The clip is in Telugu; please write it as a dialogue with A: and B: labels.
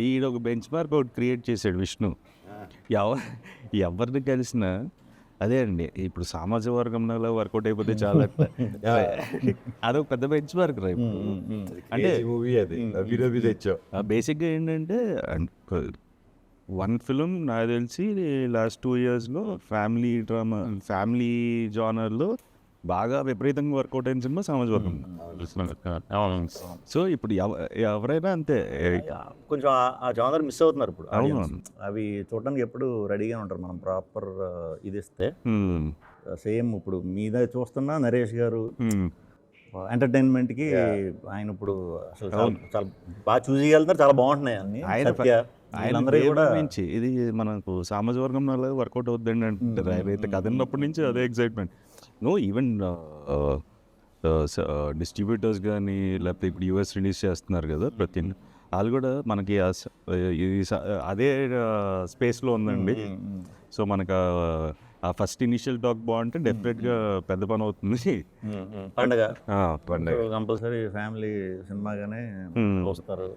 A: ఈడొక బెంచ్ మార్క్ ఒకటి క్రియేట్ చేశాడు విష్ణు. ఎవ ఎవరిని కలిసినా అదే అండి. ఇప్పుడు సామాజిక వర్గంలో వర్కౌట్ అయిపోతే చాలా అదొక పెద్ద బెంచ్ మార్క్ రా ఇప్పుడు.
B: అంటే మూవీ అది వినోది తెచ్చావు.
A: బేసిక్గా ఏంటంటే వన్ ఫిలిం నాకు తెలిసి లాస్ట్ 2 yearsలో ఫ్యామిలీ డ్రామా, ఫ్యామిలీ జానర్లో బాగా విపరీతంగా వర్కౌట్ అయిన సినిమా సామాజిక వర్గం. సో ఇప్పుడు ఎవరైనా అంతే.
C: కొంచెం ఆ జానర్ మిస్ అవుతున్నారు ఇప్పుడు
A: అవును.
C: audience. అవి చూడడానికి ఎప్పుడు రెడీగా ఉంటారు. మనం ప్రాపర్ ఇది ఇస్తే సేమ్ ఇప్పుడు మీద చూస్తున్నా నరేష్ గారు ఎంటర్టైన్మెంట్కి ఆయన ఇప్పుడు అసలు చాలా బాగా చూసి వెళ్తున్నారు. చాలా బాగుంటున్నాయి అన్ని.
A: ఆయన కూడా నుంచి ఇది మనకు సామాజిక వర్గం వర్కౌట్ అవుతుందండి అంటారు. ఆయన అయితే కథ ఉన్నప్పటి నుంచి అదే ఎగ్జైట్మెంట్. ఈవెన్ డిస్ట్రిబ్యూటర్స్ కానీ లేకపోతే ఇప్పుడు యూఎస్ రిలీజ్ చేస్తున్నారు కదా ప్రతి వాళ్ళు కూడా మనకి అదే స్పేస్లో ఉందండి. సో మనకు ఆ ఫస్ట్ ఇనిషియల్ టాక్ బాగుంటే డెఫినెట్గా పెద్ద పని అవుతుంది.
C: పండగ
A: పండగ
C: కంపల్సరీ ఫ్యామిలీ సినిమాగానే వస్తారు.